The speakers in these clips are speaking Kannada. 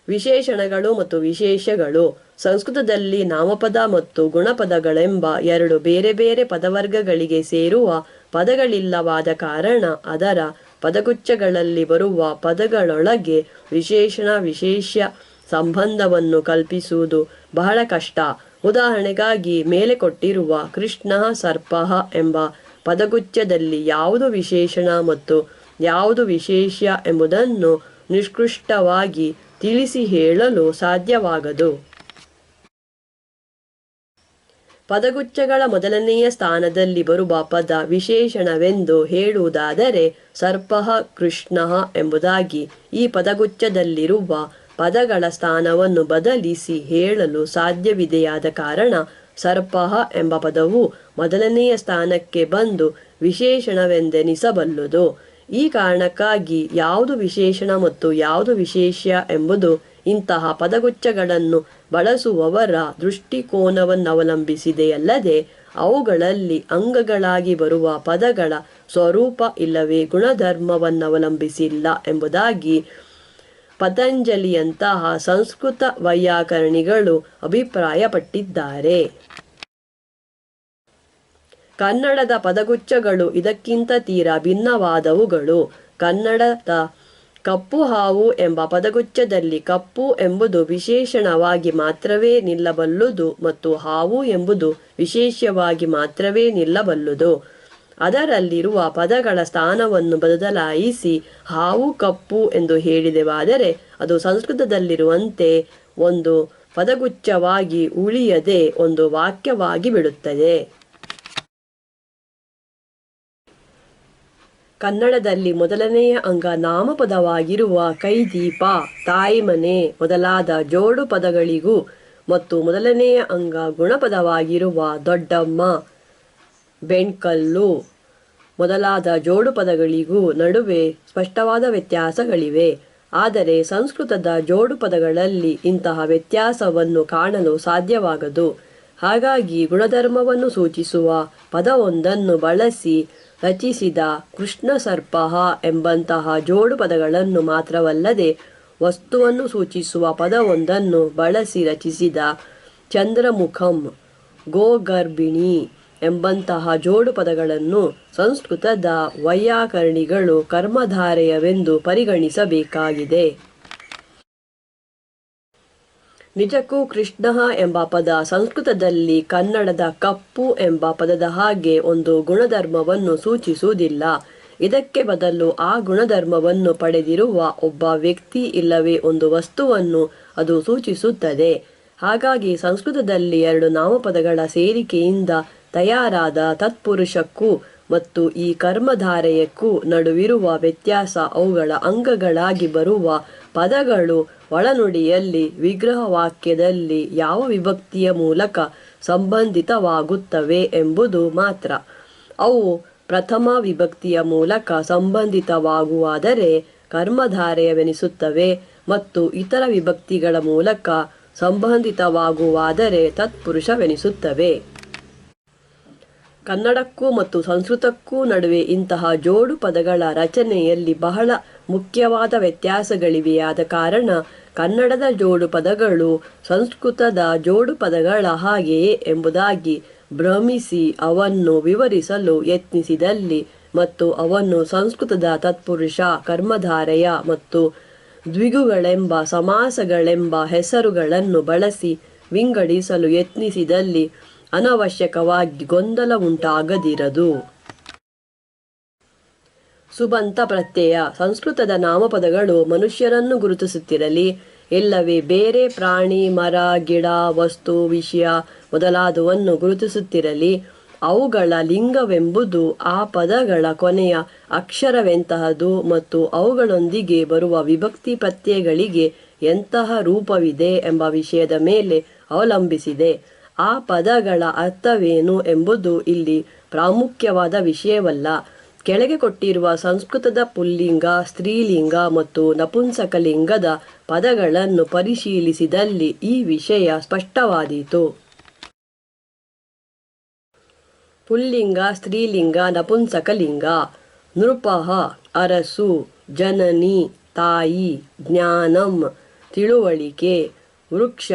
ವಿಶೇಷಣಗಳು ಮತ್ತು ವಿಶೇಷಗಳು. ಸಂಸ್ಕೃತದಲ್ಲಿ ನಾಮಪದ ಮತ್ತು ಗುಣಪದಗಳೆಂಬ ಎರಡು ಬೇರೆ ಬೇರೆ ಪದವರ್ಗಗಳಿಗೆ ಸೇರುವ ಪದಗಳಿಲ್ಲವಾದ ಕಾರಣ ಅದರ ಪದಗುಚ್ಛಗಳಲ್ಲಿ ಬರುವ ಪದಗಳೊಳಗೆ ವಿಶೇಷಣ ವಿಶೇಷ್ಯ ಸಂಬಂಧವನ್ನು ಕಲ್ಪಿಸುವುದು ಬಹಳ ಕಷ್ಟ. ಉದಾಹರಣೆಗಾಗಿ ಮೇಲೆ ಕೊಟ್ಟಿರುವ ಕೃಷ್ಣ ಸರ್ಪ ಎಂಬ ಪದಗುಚ್ಛದಲ್ಲಿ ಯಾವುದು ವಿಶೇಷಣ ಮತ್ತು ಯಾವುದು ವಿಶೇಷ್ಯ ಎಂಬುದನ್ನು ನಿಷ್ಕೃಷ್ಟವಾಗಿ ತಿಳಿಸಿ ಹೇಳಲು ಸಾಧ್ಯವಾಗದು. ಪದಗುಚ್ಛಗಳ ಮೊದಲನೆಯ ಸ್ಥಾನದಲ್ಲಿ ಬರುವ ಪದ ವಿಶೇಷಣವೆಂದು ಹೇಳುವುದಾದರೆ ಸರ್ಪ ಕೃಷ್ಣ ಎಂಬುದಾಗಿ ಈ ಪದಗುಚ್ಛದಲ್ಲಿರುವ ಪದಗಳ ಸ್ಥಾನವನ್ನು ಬದಲಿಸಿ ಹೇಳಲು ಸಾಧ್ಯವಿದೆಯಾದ ಕಾರಣ ಸರ್ಪ ಎಂಬ ಪದವು ಮೊದಲನೆಯ ಸ್ಥಾನಕ್ಕೆ ಬಂದು ವಿಶೇಷಣವೆಂದೆನಿಸಬಲ್ಲುದು. ಈ ಕಾರಣಕ್ಕಾಗಿ ಯಾವುದು ವಿಶೇಷಣ ಮತ್ತು ಯಾವುದು ವಿಶೇಷ್ಯ ಎಂಬುದು ಇಂತಹ ಪದಗುಚ್ಛಗಳನ್ನು ಬಳಸುವವರ ದೃಷ್ಟಿಕೋನವನ್ನವಲಂಬಿಸಿದೆಯಲ್ಲದೆ ಅವುಗಳಲ್ಲಿ ಅಂಗಗಳಾಗಿ ಬರುವ ಪದಗಳ ಸ್ವರೂಪ ಇಲ್ಲವೇ ಗುಣಧರ್ಮವನ್ನವಲಂಬಿಸಿಲ್ಲ ಎಂಬುದಾಗಿ ಪತಂಜಲಿಯಂತಹ ಸಂಸ್ಕೃತ ವೈಯಾಕರಣಿಗಳು ಅಭಿಪ್ರಾಯಪಟ್ಟಿದ್ದಾರೆ. ಕನ್ನಡದ ಪದಗುಚ್ಛಗಳು ಇದಕ್ಕಿಂತ ತೀರಾ ಭಿನ್ನವಾದವುಗಳು. ಕನ್ನಡದ ಕಪ್ಪು ಹಾವು ಎಂಬ ಪದಗುಚ್ಛದಲ್ಲಿ ಕಪ್ಪು ಎಂಬುದು ವಿಶೇಷಣವಾಗಿ ಮಾತ್ರವೇ ನಿಲ್ಲಬಲ್ಲುದು ಮತ್ತು ಹಾವು ಎಂಬುದು ವಿಶೇಷ್ಯವಾಗಿ ಮಾತ್ರವೇ ನಿಲ್ಲಬಲ್ಲುದು. ಅದರಲ್ಲಿರುವ ಪದಗಳ ಸ್ಥಾನವನ್ನು ಬದಲಾಯಿಸಿ ಹಾವು ಕಪ್ಪು ಎಂದು ಹೇಳಿದೆವಾದರೆ ಅದು ಸಂಸ್ಕೃತದಲ್ಲಿರುವಂತೆ ಒಂದು ಪದಗುಚ್ಛವಾಗಿ ಉಳಿಯದೆ ಒಂದು ವಾಕ್ಯವಾಗಿ ಬಿಡುತ್ತದೆ. ಕನ್ನಡದಲ್ಲಿ ಮೊದಲನೆಯ ಅಂಗ ನಾಮಪದವಾಗಿರುವ ಕೈದೀಪ, ತಾಯಿಮನೆ ಮೊದಲಾದ ಜೋಡು ಪದಗಳಿಗೂ ಮತ್ತು ಮೊದಲನೆಯ ಅಂಗ ಗುಣಪದವಾಗಿರುವ ದೊಡ್ಡಮ್ಮ, ಬೆಣ್ಕಲ್ಲು ಮೊದಲಾದ ಜೋಡು ಪದಗಳಿಗೂ ನಡುವೆ ಸ್ಪಷ್ಟವಾದ ವ್ಯತ್ಯಾಸಗಳಿವೆ. ಆದರೆ ಸಂಸ್ಕೃತದ ಜೋಡು ಪದಗಳಲ್ಲಿ ಇಂತಹ ವ್ಯತ್ಯಾಸವನ್ನು ಕಾಣಲು ಸಾಧ್ಯವಾಗದು. ಹಾಗಾಗಿ ಗುಣಧರ್ಮವನ್ನು ಸೂಚಿಸುವ ಪದವೊಂದನ್ನು ಬಳಸಿ ರಚಿಸಿದ ಕೃಷ್ಣ ಸರ್ಪ ಎಂಬಂತಹ ಜೋಡು ಪದಗಳನ್ನು ಮಾತ್ರವಲ್ಲದೆ ವಸ್ತುವನ್ನು ಸೂಚಿಸುವ ಪದವೊಂದನ್ನು ಬಳಸಿ ರಚಿಸಿದ ಚಂದ್ರಮುಖಂ, ಗೋಗರ್ಭಿಣಿ ಎಂಬಂತಹ ಜೋಡು ಪದಗಳನ್ನು ಸಂಸ್ಕೃತದ ವೈಯಾಕರಣಿಗಳು ಕರ್ಮಧಾರೆಯವೆಂದು ಪರಿಗಣಿಸಬೇಕಾಗಿದೆ. ನಿಜಕ್ಕೂ ಕೃಷ್ಣ ಎಂಬ ಪದ ಸಂಸ್ಕೃತದಲ್ಲಿ ಕನ್ನಡದ ಕಪ್ಪು ಎಂಬ ಪದದ ಹಾಗೆ ಒಂದು ಗುಣಧರ್ಮವನ್ನು ಸೂಚಿಸುವುದಿಲ್ಲ. ಇದಕ್ಕೆ ಬದಲು ಆ ಗುಣಧರ್ಮವನ್ನು ಪಡೆದಿರುವ ಒಬ್ಬ ವ್ಯಕ್ತಿ ಇಲ್ಲವೇ ಒಂದು ವಸ್ತುವನ್ನು ಅದು ಸೂಚಿಸುತ್ತದೆ. ಹಾಗಾಗಿ ಸಂಸ್ಕೃತದಲ್ಲಿ ಎರಡು ನಾಮಪದಗಳ ಸೇರಿಕೆಯಿಂದ ತಯಾರಾದ ತತ್ಪುರುಷಕ್ಕೂ ಮತ್ತು ಈ ಕರ್ಮಧಾರೆಯಕ್ಕೂ ನಡುವಿರುವ ವ್ಯತ್ಯಾಸ ಅವುಗಳ ಅಂಗಗಳಾಗಿ ಬರುವ ಪದಗಳು ಒಳನುಡಿಯಲ್ಲಿ ವಿಗ್ರಹವಾಕ್ಯದಲ್ಲಿ ಯಾವ ವಿಭಕ್ತಿಯ ಮೂಲಕ ಸಂಬಂಧಿತವಾಗುತ್ತವೆ ಎಂಬುದು ಮಾತ್ರ. ಅವು ಪ್ರಥಮ ವಿಭಕ್ತಿಯ ಮೂಲಕ ಸಂಬಂಧಿತವಾಗುವಾದರೆ ಕರ್ಮಧಾರೆಯವೆನಿಸುತ್ತವೆ ಮತ್ತು ಇತರ ವಿಭಕ್ತಿಗಳ ಮೂಲಕ ಸಂಬಂಧಿತವಾಗುವಾದರೆ ತತ್ಪುರುಷವೆನಿಸುತ್ತವೆ. ಕನ್ನಡಕ್ಕೂ ಮತ್ತು ಸಂಸ್ಕೃತಕ್ಕೂ ನಡುವೆ ಇಂತಹ ಜೋಡು ಪದಗಳ ರಚನೆಯಲ್ಲಿ ಬಹಳ ಮುಖ್ಯವಾದ ವ್ಯತ್ಯಾಸಗಳಿವೆಯಾದ ಕಾರಣ ಕನ್ನಡದ ಜೋಡು ಪದಗಳು ಸಂಸ್ಕೃತದ ಜೋಡು ಪದಗಳ ಹಾಗೆಯೇ ಎಂಬುದಾಗಿ ಭ್ರಮಿಸಿ ಅವನ್ನು ವಿವರಿಸಲು ಯತ್ನಿಸಿದಲ್ಲಿ ಮತ್ತು ಅವನ್ನು ಸಂಸ್ಕೃತದ ತತ್ಪುರುಷ, ಕರ್ಮಧಾರೆಯ ಮತ್ತು ದ್ವಿಗುಗಳೆಂಬ ಸಮಾಸಗಳೆಂಬ ಹೆಸರುಗಳನ್ನು ಬಳಸಿ ವಿಂಗಡಿಸಲು ಯತ್ನಿಸಿದಲ್ಲಿ ಅನವಶ್ಯಕವಾಗಿ ಗೊಂದಲ ಉಂಟಾಗದಿರದು. ಸುಬಂತ ಪ್ರತ್ಯಯ. ಸಂಸ್ಕೃತದ ನಾಮಪದಗಳು ಮನುಷ್ಯರನ್ನು ಗುರುತಿಸುತ್ತಿರಲಿ, ಇಲ್ಲವೇ ಬೇರೆ ಪ್ರಾಣಿ, ಮರ, ಗಿಡ, ವಸ್ತು, ವಿಷಯ ಮೊದಲಾದವನ್ನು ಗುರುತಿಸುತ್ತಿರಲಿ, ಅವುಗಳ ಲಿಂಗವೆಂಬುದು ಆ ಪದಗಳ ಕೊನೆಯ ಅಕ್ಷರವೆಂತಹದು ಮತ್ತು ಅವುಗಳೊಂದಿಗೆ ಬರುವ ವಿಭಕ್ತಿ ಪ್ರತ್ಯಯಗಳಿಗೆ ಎಂತಹ ರೂಪವಿದೆ ಎಂಬ ವಿಷಯದ ಮೇಲೆ ಅವಲಂಬಿಸಿದೆ. ಆ ಪದಗಳ ಅರ್ಥವೇನು ಎಂಬುದು ಇಲ್ಲಿ ಪ್ರಾಮುಖ್ಯವಾದ ವಿಷಯವಲ್ಲ. ಕೆಳಗೆ ಕೊಟ್ಟಿರುವ ಸಂಸ್ಕೃತದ ಪುಲ್ಲಿಂಗ, ಸ್ತ್ರೀಲಿಂಗ ಮತ್ತು ನಪುಂಸಕಲಿಂಗದ ಪದಗಳನ್ನು ಪರಿಶೀಲಿಸಿದಲ್ಲಿ ಈ ವಿಷಯ ಸ್ಪಷ್ಟವಾದೀತು. ಪುಲ್ಲಿಂಗ, ಸ್ತ್ರೀಲಿಂಗ, ನಪುಂಸಕಲಿಂಗ. ನೃಪಃ ಅರಸು, ಜನನಿ ತಾಯಿ, ಜ್ಞಾನಂ ತಿಳುವಳಿಕೆ, ವೃಕ್ಷ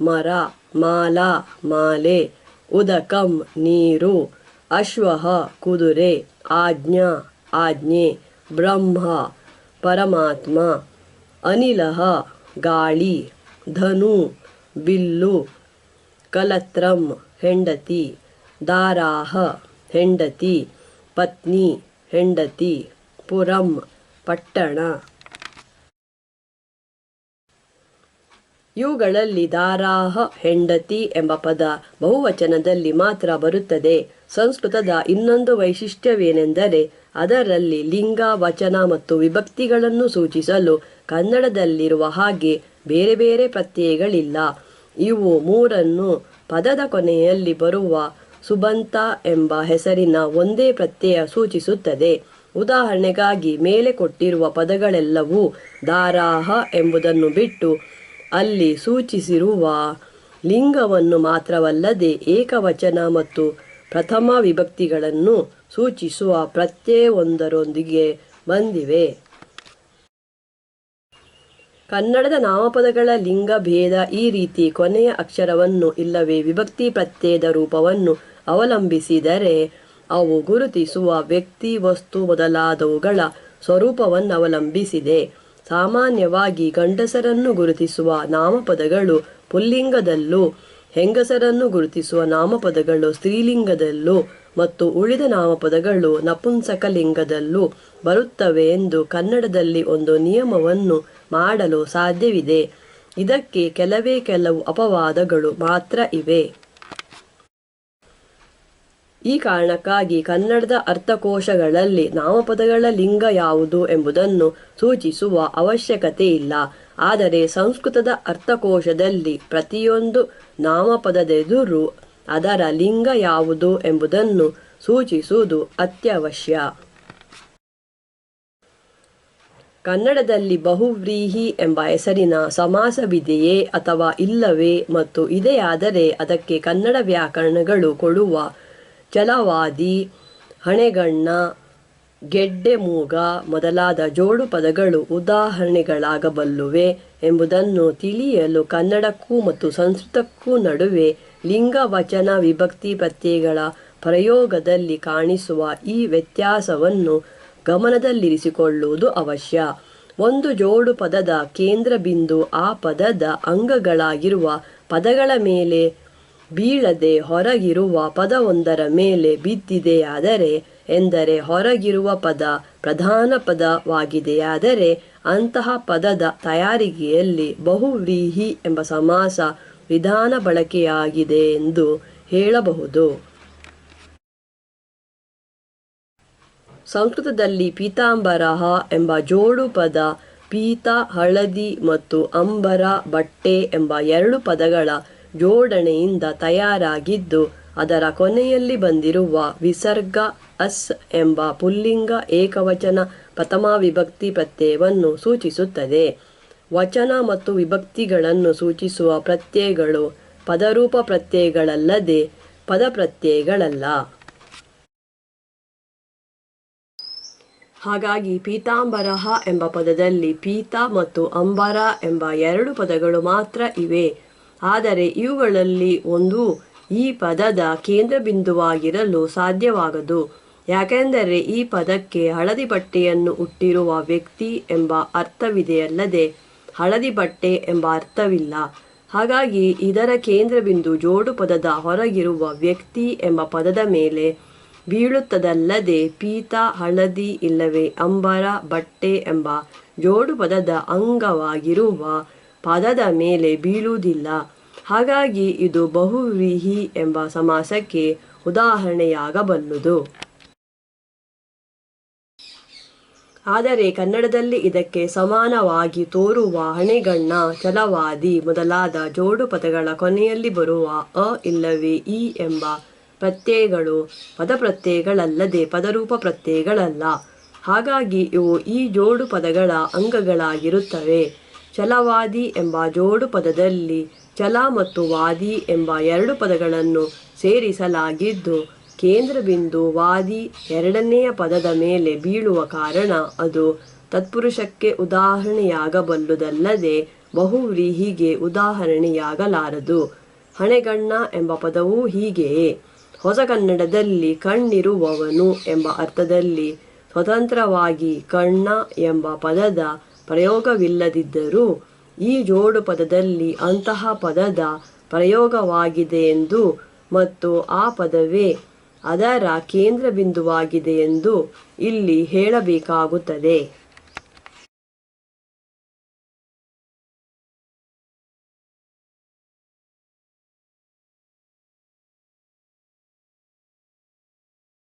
ಮರ, ಮಾಲಾ ಮಾಲೆ, ಉದಕಂ ನೀರು, ಅಶ್ವ ಕುದುರೆ, ಆಜ್ಞಾ ಆಜ್ಞೆ, ಬ್ರಹ್ಮ ಪರಮಾತ್ಮ, ಅನಿಲ ಗಾಳಿ, ಧನು ಬಿಲ್ಲು, ಕಲತ್ರಂ ಹೆಂಡತಿ, ದಾರಾಹ ಹೆಂಡತಿ, ಪತ್ನಿ ಹೆಂಡತಿ, ಪುರಂ ಪಟ್ಟಣ. ಇವುಗಳಲ್ಲಿ ದಾರಾಹ ಹೆಂಡತಿ ಎಂಬ ಪದ ಬಹುವಚನದಲ್ಲಿ ಮಾತ್ರ ಬರುತ್ತದೆ. ಸಂಸ್ಕೃತದ ಇನ್ನೊಂದು ವೈಶಿಷ್ಟ್ಯವೇನೆಂದರೆ ಅದರಲ್ಲಿ ಲಿಂಗ, ವಚನ ಮತ್ತು ವಿಭಕ್ತಿಗಳನ್ನು ಸೂಚಿಸಲು ಕನ್ನಡದಲ್ಲಿರುವ ಹಾಗೆ ಬೇರೆ ಬೇರೆ ಪ್ರತ್ಯಯಗಳಿಲ್ಲ. ಇವು ಮೂರನ್ನು ಪದದ ಕೊನೆಯಲ್ಲಿ ಬರುವ ಸುಬಂತ ಎಂಬ ಹೆಸರಿನ ಒಂದೇ ಪ್ರತ್ಯಯ ಸೂಚಿಸುತ್ತದೆ. ಉದಾಹರಣೆಗಾಗಿ ಮೇಲೆ ಕೊಟ್ಟಿರುವ ಪದಗಳೆಲ್ಲವೂ ದಾರಾಹ ಎಂಬುದನ್ನು ಬಿಟ್ಟು ಅಲ್ಲಿ ಸೂಚಿಸಿರುವ ಲಿಂಗವನ್ನು ಮಾತ್ರವಲ್ಲದೆ ಏಕವಚನ ಮತ್ತು ಪ್ರಥಮ ವಿಭಕ್ತಿಗಳನ್ನು ಸೂಚಿಸುವ ಪ್ರತ್ಯಯವೊಂದರೊಂದಿಗೆ ಬಂದಿವೆ. ಕನ್ನಡದ ನಾಮಪದಗಳ ಲಿಂಗ ಭೇದ ಈ ರೀತಿ ಕೊನೆಯ ಅಕ್ಷರವನ್ನು ಇಲ್ಲವೇ ವಿಭಕ್ತಿ ಪ್ರತ್ಯಯದ ರೂಪವನ್ನು ಅವಲಂಬಿಸಿದರೆ ಅವು ಗುರುತಿಸುವ ವ್ಯಕ್ತಿ, ವಸ್ತು ಮೊದಲಾದವುಗಳ ಸ್ವರೂಪವನ್ನವಲಂಬಿಸಿದೆ. ಸಾಮಾನ್ಯವಾಗಿ ಗಂಡಸರನ್ನು ಗುರುತಿಸುವ ನಾಮಪದಗಳು ಪುಲ್ಲಿಂಗದಲ್ಲೂ, ಹೆಂಗಸರನ್ನು ಗುರುತಿಸುವ ನಾಮಪದಗಳು ಸ್ತ್ರೀಲಿಂಗದಲ್ಲೂ ಮತ್ತು ಉಳಿದ ನಾಮಪದಗಳು ನಪುಂಸಕಲಿಂಗದಲ್ಲೂ ಬರುತ್ತವೆ ಎಂದು ಕನ್ನಡದಲ್ಲಿ ಒಂದು ನಿಯಮವನ್ನು ಮಾಡಲು ಸಾಧ್ಯವಿದೆ. ಇದಕ್ಕೆ ಕೆಲವು ಅಪವಾದಗಳು ಮಾತ್ರ ಇವೆ. ಈ ಕಾರಣಕ್ಕಾಗಿ ಕನ್ನಡದ ಅರ್ಥಕೋಶಗಳಲ್ಲಿ ನಾಮಪದಗಳ ಲಿಂಗ ಯಾವುದು ಎಂಬುದನ್ನು ಸೂಚಿಸುವ ಅವಶ್ಯಕತೆ ಇಲ್ಲ. ಆದರೆ ಸಂಸ್ಕೃತದ ಅರ್ಥಕೋಶದಲ್ಲಿ ಪ್ರತಿಯೊಂದು ನಾಮಪದದೆದುರು ಅದರ ಲಿಂಗ ಯಾವುದು ಎಂಬುದನ್ನು ಸೂಚಿಸುವುದು ಅತ್ಯವಶ್ಯ. ಕನ್ನಡದಲ್ಲಿ ಬಹುವ್ರೀಹಿ ಎಂಬ ಹೆಸರಿನ ಸಮಾಸವಿದೆಯೇ ಅಥವಾ ಇಲ್ಲವೇ ಮತ್ತು ಇದೆಯಾದರೆ ಅದಕ್ಕೆ ಕನ್ನಡ ವ್ಯಾಕರಣಗಳು ಕೊಡುವ ಛಲವಾದಿ, ಹಣೆಗಣ್ಣ, ಗೆಡ್ಡೆಮೂಗ ಮೊದಲಾದ ಜೋಡು ಪದಗಳು ಉದಾಹರಣೆಗಳಾಗಬಲ್ಲುವೆ ಎಂಬುದನ್ನು ತಿಳಿಯಲು ಕನ್ನಡಕ್ಕೂ ಮತ್ತು ಸಂಸ್ಕೃತಕ್ಕೂ ನಡುವೆ ಲಿಂಗ, ವಚನ, ವಿಭಕ್ತಿ ಪ್ರತ್ಯಯಗಳ ಪ್ರಯೋಗದಲ್ಲಿ ಕಾಣಿಸುವ ಈ ವ್ಯತ್ಯಾಸವನ್ನು ಗಮನದಲ್ಲಿರಿಸಿಕೊಳ್ಳುವುದು ಅವಶ್ಯ. ಒಂದು ಜೋಡು ಪದದ ಕೇಂದ್ರ ಬಿಂದು ಆ ಪದದ ಅಂಗಗಳಾಗಿರುವ ಪದಗಳ ಮೇಲೆ ಬೀಳದೆ ಹೊರಗಿರುವ ಪದವೊಂದರ ಮೇಲೆ ಬಿದ್ದಿದೆಯಾದರೆ, ಎಂದರೆ ಹೊರಗಿರುವ ಪದ ಪ್ರಧಾನ ಪದವಾಗಿದೆಯಾದರೆ ಅಂತಹ ಪದದ ತಯಾರಿಕೆಯಲ್ಲಿ ಬಹುವ್ರೀಹಿ ಎಂಬ ಸಮಾಸ ವಿಧಾನ ಬಳಕೆಯಾಗಿದೆ ಎಂದು ಹೇಳಬಹುದು. ಸಂಸ್ಕೃತದಲ್ಲಿ ಪೀತಾಂಬರಃ ಎಂಬ ಜೋಡು ಪದ ಪೀತ ಹಳದಿ ಮತ್ತು ಅಂಬರ ಬಟ್ಟೆ ಎಂಬ ಎರಡು ಪದಗಳ ಜೋಡಣೆಯಿಂದ ತಯಾರಾಗಿದ್ದು ಅದರ ಕೊನೆಯಲ್ಲಿ ಬಂದಿರುವ ವಿಸರ್ಗ ಅಸ್ ಎಂಬ ಪುಲ್ಲಿಂಗ ಏಕವಚನ ಪ್ರಥಮ ವಿಭಕ್ತಿ ಪ್ರತ್ಯಯವನ್ನು ಸೂಚಿಸುತ್ತದೆ. ವಚನ ಮತ್ತು ವಿಭಕ್ತಿಗಳನ್ನು ಸೂಚಿಸುವ ಪ್ರತ್ಯಯಗಳು ಪದರೂಪ ಪ್ರತ್ಯಯಗಳಲ್ಲದೆ ಪದ ಪ್ರತ್ಯಯಗಳಲ್ಲ. ಹಾಗಾಗಿ ಪೀತಾಂಬರಃ ಎಂಬ ಪದದಲ್ಲಿ ಪೀತ ಮತ್ತು ಅಂಬರ ಎಂಬ ಎರಡು ಪದಗಳು ಮಾತ್ರ ಇವೆ. ಆದರೆ ಇವುಗಳಲ್ಲಿ ಒಂದೂ ಈ ಪದದ ಕೇಂದ್ರ ಬಿಂದುವಾಗಿರಲು ಸಾಧ್ಯವಾಗದು. ಯಾಕೆಂದರೆ ಈ ಪದಕ್ಕೆ ಹಳದಿ ಬಟ್ಟೆಯನ್ನು ಉಟ್ಟಿರುವ ವ್ಯಕ್ತಿ ಎಂಬ ಅರ್ಥವಿದೆಯಲ್ಲದೆ ಹಳದಿ ಬಟ್ಟೆ ಎಂಬ ಅರ್ಥವಿಲ್ಲ. ಹಾಗಾಗಿ ಇದರ ಕೇಂದ್ರ ಬಿಂದು ಜೋಡು ಪದದ ಹೊರಗಿರುವ ವ್ಯಕ್ತಿ ಎಂಬ ಪದದ ಮೇಲೆ ಬೀಳುತ್ತದಲ್ಲದೆ ಪೀತ ಹಳದಿ ಇಲ್ಲವೇ ಅಂಬರ ಬಟ್ಟೆ ಎಂಬ ಜೋಡು ಪದದ ಅಂಗವಾಗಿರುವ ಪದದ ಮೇಲೆ ಬೀಳುವುದಿಲ್ಲ. ಹಾಗಾಗಿ ಇದು ಬಹುವ್ರೀಹಿ ಎಂಬ ಸಮಾಸಕ್ಕೆ ಉದಾಹರಣೆಯಾಗಬಲ್ಲುದು. ಆದರೆ ಕನ್ನಡದಲ್ಲಿ ಇದಕ್ಕೆ ಸಮಾನವಾಗಿ ತೋರುವ ಹಣೆಗಣ್ಣ, ಛಲವಾದಿ ಮೊದಲಾದ ಜೋಡು ಪದಗಳ ಕೊನೆಯಲ್ಲಿ ಬರುವ ಅ ಇಲ್ಲವೇ ಇ ಎಂಬ ಪ್ರತ್ಯಯಗಳು ಪದಪ್ರತ್ಯಯಗಳಲ್ಲದೆ ಪದರೂಪ ಪ್ರತ್ಯಯಗಳಲ್ಲ. ಹಾಗಾಗಿ ಇವು ಈ ಜೋಡು ಪದಗಳ ಅಂಗಗಳಾಗಿರುತ್ತವೆ. ಛಲವಾದಿ ಎಂಬ ಜೋಡು ಪದದಲ್ಲಿ ಛಲ ಮತ್ತು ವಾದಿ ಎಂಬ ಎರಡು ಪದಗಳನ್ನು ಸೇರಿಸಲಾಗಿದ್ದು ಕೇಂದ್ರ ಬಿಂದು ವಾದಿ ಎರಡನೆಯ ಪದದ ಮೇಲೆ ಬೀಳುವ ಕಾರಣ ಅದು ತತ್ಪುರುಷಕ್ಕೆ ಉದಾಹರಣೆಯಾಗಬಲ್ಲುದಲ್ಲದೆ ಬಹುವ್ರೀಹಿಗೆ ಉದಾಹರಣೆಯಾಗಲಾರದು. ಹಣೆಗಣ್ಣ ಎಂಬ ಪದವೂ ಹೀಗೆಯೇ. ಹೊಸಗನ್ನಡದಲ್ಲಿ ಕಣ್ಣಿರುವವನು ಎಂಬ ಅರ್ಥದಲ್ಲಿ ಸ್ವತಂತ್ರವಾಗಿ ಕಣ್ಣ ಎಂಬ ಪದದ ಪ್ರಯೋಗವಿಲ್ಲದಿದ್ದರೂ ಈ ಜೋಡು ಪದದಲ್ಲಿ ಅಂತಹ ಪದದ ಪ್ರಯೋಗವಾಗಿದೆಯೆಂದು ಮತ್ತು ಆ ಪದವೇ ಅದರ ಕೇಂದ್ರ ಬಿಂದುವಾಗಿದೆಯೆಂದು ಇಲ್ಲಿ ಹೇಳಬೇಕಾಗುತ್ತದೆ.